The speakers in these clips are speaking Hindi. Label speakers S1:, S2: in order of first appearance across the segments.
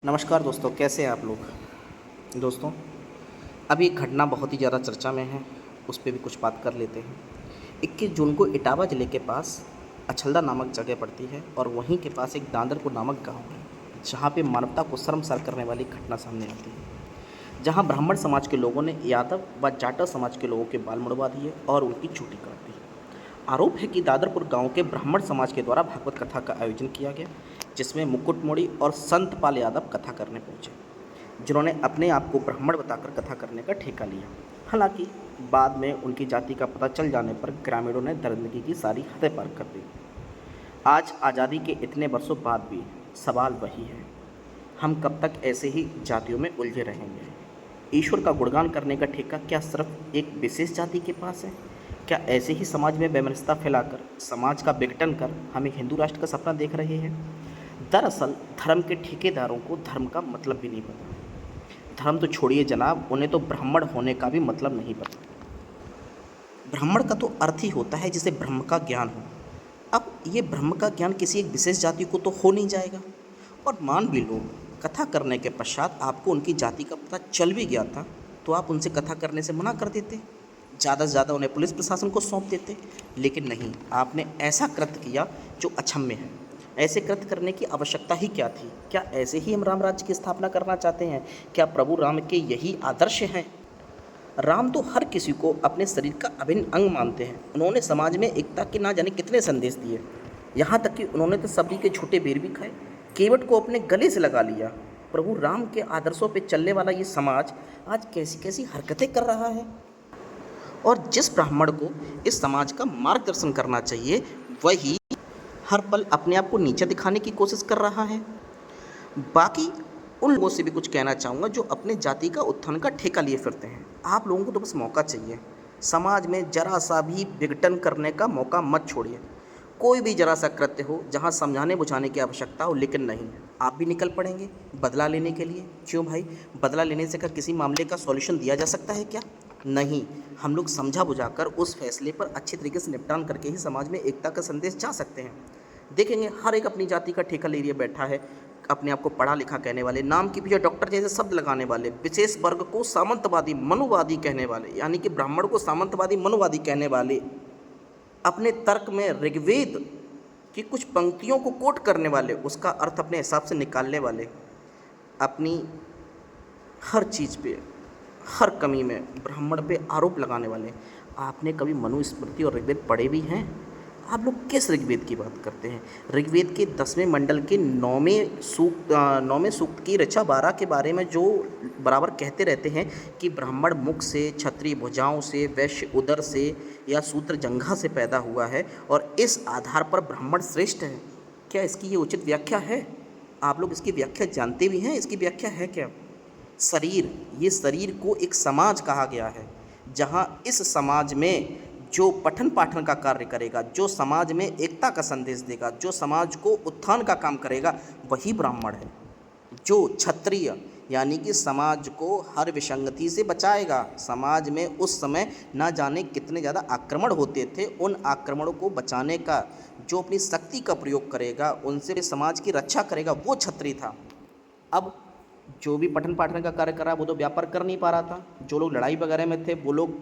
S1: नमस्कार दोस्तों, कैसे हैं आप लोग। दोस्तों, अभी एक घटना बहुत ही ज़्यादा चर्चा में है, उस पे भी कुछ बात कर लेते हैं। 21 जून को इटावा ज़िले के पास अछलदा नामक जगह पड़ती है और वहीं के पास एक दांदरपुर नामक गांव है, जहां पे मानवता को शर्मसार करने वाली घटना सामने आती है। जहां ब्राह्मण समाज के लोगों ने यादव व जाटव समाज के लोगों के बाल मुड़वा दिए और उनकी चूटी काट दी। आरोप है कि दादरपुर गांव के ब्राह्मण समाज के द्वारा भागवत कथा का आयोजन किया गया, जिसमें मुकुटमोड़ी और संतपाल यादव कथा करने पहुंचे, जिन्होंने अपने आप को ब्राह्मण बताकर कथा करने का ठेका लिया। हालांकि बाद में उनकी जाति का पता चल जाने पर ग्रामीणों ने दरिंदगी की सारी हदें पार कर दी। आज आज़ादी के इतने वर्षों बाद भी सवाल वही है, हम कब तक ऐसे ही जातियों में उलझे रहेंगे। ईश्वर का गुणगान करने का ठेका क्या सिर्फ एक विशेष जाति के पास है? क्या ऐसे ही समाज में वैमनस्यता फैलाकर, समाज का विघटन कर हम एक हिंदू राष्ट्र का सपना देख रहे हैं? दरअसल धर्म के ठेकेदारों को धर्म का मतलब भी नहीं पता। धर्म तो छोड़िए जनाब, उन्हें तो ब्राह्मण होने का भी मतलब नहीं पता। ब्राह्मण का तो अर्थ ही होता है जिसे ब्रह्म का ज्ञान हो। अब ये ब्रह्म का ज्ञान किसी एक विशेष जाति को तो हो नहीं जाएगा। और मान भी लो, कथा करने के पश्चात आपको उनकी जाति का पता चल भी गया था, तो आप उनसे कथा करने से मना कर देते, ज़्यादा से ज़्यादा उन्हें पुलिस प्रशासन को सौंप देते। लेकिन नहीं, आपने ऐसा कृत्य किया जो अक्षम्य है। ऐसे कृत्य करने की आवश्यकता ही क्या थी? क्या ऐसे ही हम राम राज्य की स्थापना करना चाहते हैं? क्या प्रभु राम के यही आदर्श हैं? राम तो हर किसी को अपने शरीर का अभिन्न अंग मानते हैं। उन्होंने समाज में एकता के ना जाने कितने संदेश दिए। यहाँ तक कि उन्होंने तो सभी के छोटे बेर भी खाए, केवट को अपने गले से लगा लिया। प्रभु राम के आदर्शों पर चलने वाला ये समाज आज कैसी कैसी हरकतें कर रहा है। और जिस ब्राह्मण को इस समाज का मार्गदर्शन करना चाहिए, वही हर पल अपने आप को नीचे दिखाने की कोशिश कर रहा है। बाकी उन लोगों से भी कुछ कहना चाहूँगा जो अपने जाति का उत्थान का ठेका लिए फिरते हैं। आप लोगों को तो बस मौका चाहिए। समाज में जरा सा भी विघटन करने का मौका मत छोड़िए। कोई भी जरा सा कृत्य हो जहाँ समझाने बुझाने की आवश्यकता हो, लेकिन नहीं, आप भी निकल पड़ेंगे बदला लेने के लिए। क्यों भाई, बदला लेने से अगर किसी मामले का सॉल्यूशन दिया जा सकता है क्या? नहीं, हम लोग समझा बुझाकर उस फैसले पर अच्छे तरीके से निपटान करके ही समाज में एकता का संदेश जा सकते हैं। देखेंगे हर एक अपनी जाति का ठेका ले लिए बैठा है, अपने आप को पढ़ा लिखा कहने वाले, नाम की पीछे डॉक्टर जैसे शब्द लगाने वाले, विशेष वर्ग को सामंतवादी मनुवादी कहने वाले, यानी कि ब्राह्मण को सामंतवादी मनुवादी कहने वाले, अपने तर्क में ऋग्वेद की कुछ पंक्तियों को कोट करने वाले, उसका अर्थ अपने हिसाब से निकालने वाले, अपनी हर चीज़ पे, हर कमी में ब्राह्मण पे आरोप लगाने वाले। आपने कभी मनुस्मृति और ऋग्वेद पढ़े भी हैं? आप लोग किस ऋग्वेद की बात करते हैं? ऋग्वेद के 10वें मंडल के 9वें सूक्त की ऋचा 12 के बारे में जो बराबर कहते रहते हैं कि ब्राह्मण मुख से, क्षत्रिय भुजाओं से, वैश्य उदर से या शूद्र जंघा से पैदा हुआ है और इस आधार पर ब्राह्मण श्रेष्ठ है। क्या इसकी ये उचित व्याख्या है? आप लोग इसकी व्याख्या जानते भी हैं? इसकी व्याख्या है क्या? शरीर, ये शरीर को एक समाज कहा गया है, जहाँ इस समाज में जो पठन पाठन का कार्य करेगा, जो समाज में एकता का संदेश देगा, जो समाज को उत्थान का काम करेगा, वही ब्राह्मण है। जो क्षत्रिय यानी कि समाज को हर विसंगति से बचाएगा। समाज में उस समय ना जाने कितने ज़्यादा आक्रमण होते थे, उन आक्रमणों को बचाने का जो अपनी शक्ति का प्रयोग करेगा, उनसे समाज की रक्षा करेगा, वो क्षत्रिय था। अब जो भी पठन पाठन का कार्य कर रहा है वो तो व्यापार कर नहीं पा रहा था। जो लोग लड़ाई वगैरह में थे वो लोग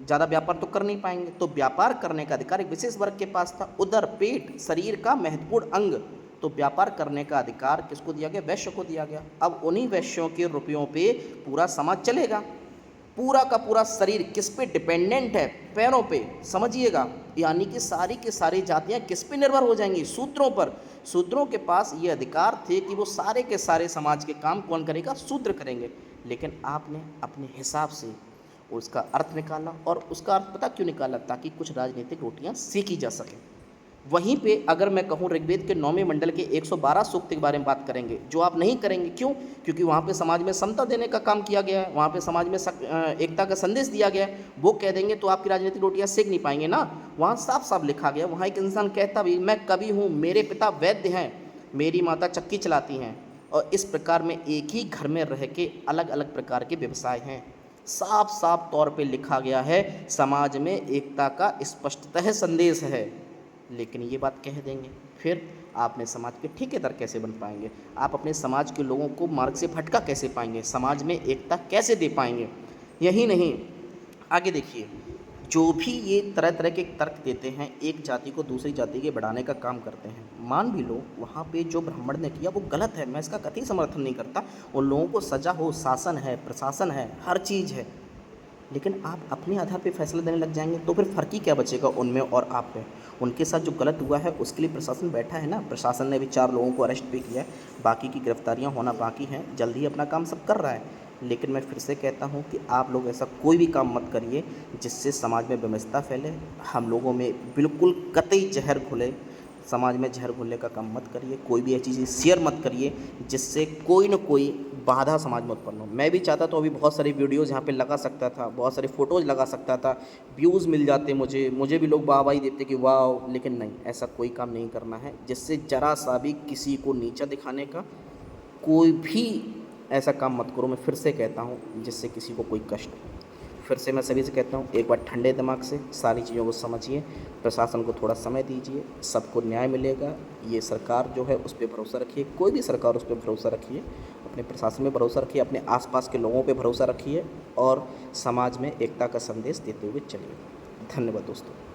S1: ज़्यादा व्यापार तो कर नहीं पाएंगे, तो व्यापार करने का अधिकार एक विशेष वर्ग के पास था। उदर, पेट, शरीर का महत्वपूर्ण अंग, तो व्यापार करने का अधिकार किसको दिया गया? वैश्य को दिया गया। अब उन्हीं वैश्यों के रुपयों पे पूरा समाज चलेगा। पूरा का पूरा शरीर किस पे डिपेंडेंट है? पैरों पे, समझिएगा। यानी कि सारी की सारी जातियाँ किस पे निर्भर हो जाएंगी? शूद्रों पर। शूद्रों के पास ये अधिकार थे कि वो सारे के सारे समाज के काम कौन करेगा? शूद्र करेंगे। लेकिन आपने अपने हिसाब से उसका अर्थ निकाला, और उसका अर्थ पता क्यों निकाला? ताकि कुछ राजनीतिक रोटियां सेकी जा सकें। वहीं पे अगर मैं कहूँ ऋग्वेद के 9वें मंडल के 112 सूक्त के बारे में बात करेंगे, जो आप नहीं करेंगे। क्यों? क्योंकि वहाँ पे समाज में समता देने का काम किया गया है, वहाँ पे समाज में एकता का संदेश दिया गया है। वो कह देंगे तो आपकी राजनीतिक रोटियां सेक नहीं पाएंगे ना। वहाँ साफ साफ लिखा गया, वहाँ एक इंसान कहता भी, मैं कवि हूँ, मेरे पिता वैद्य हैं, मेरी माता चक्की चलाती हैं, और इस प्रकार में एक ही घर में रह के अलग अलग प्रकार के व्यवसाय हैं। साफ साफ तौर पे लिखा गया है, समाज में एकता का स्पष्टतः संदेश है। लेकिन ये बात कह देंगे, फिर आप अपने समाज के ठेकेदार कैसे बन पाएंगे, आप अपने समाज के लोगों को मार्ग से भटका कैसे पाएंगे, समाज में एकता कैसे दे पाएंगे। यही नहीं, आगे देखिए, जो भी ये तरह तरह के तर्क देते हैं, एक जाति को दूसरी जाति के बढ़ाने का काम करते हैं, मान भी लो वहाँ पे जो ब्राह्मण ने किया वो गलत है, मैं इसका कतई समर्थन नहीं करता, उन लोगों को सजा हो, शासन है, प्रशासन है, हर चीज़ है, लेकिन आप अपने आधार पे फैसला देने लग जाएंगे तो फिर फ़र्क ही क्या बचेगा उनमें और आप में। उनके साथ जो गलत हुआ है उसके लिए प्रशासन बैठा है ना, प्रशासन ने भी 4 लोगों को अरेस्ट भी किया है, बाकी की गिरफ्तारियां होना बाकी हैं, जल्दी ही अपना काम सब कर रहा है। लेकिन मैं फिर से कहता हूं कि आप लोग ऐसा कोई भी काम मत करिए जिससे समाज में विमतता फैले, हम लोगों में बिल्कुल कतई जहर घुले, समाज में जहर घोलने का काम मत करिए, कोई भी ऐसी चीज़ शेयर मत करिए जिससे कोई न कोई बाधा समाज में उत्पन्न हो। मैं भी चाहता तो अभी बहुत सारी वीडियोज़ यहाँ पे लगा सकता था, बहुत सारी फ़ोटोज़ लगा सकता था, व्यूज़ मिल जाते मुझे भी लोग वाहवाही देते कि वाह, लेकिन नहीं, ऐसा कोई काम नहीं करना है जिससे ज़रा सा भी किसी को नीचा दिखाने का कोई भी ऐसा काम मत करो। मैं फिर से कहता हूँ जिससे किसी को कोई कष्ट हो। फिर से मैं सभी से कहता हूँ, एक बार ठंडे दिमाग से सारी चीज़ों को समझिए, प्रशासन को थोड़ा समय दीजिए, सबको न्याय मिलेगा। ये सरकार जो है उस पर भरोसा रखिए, कोई भी सरकार उस पर भरोसा रखिए, अपने प्रशासन में भरोसा रखिए, अपने आसपास के लोगों पे भरोसा रखिए और समाज में एकता का संदेश देते हुए चलिए। धन्यवाद दोस्तों।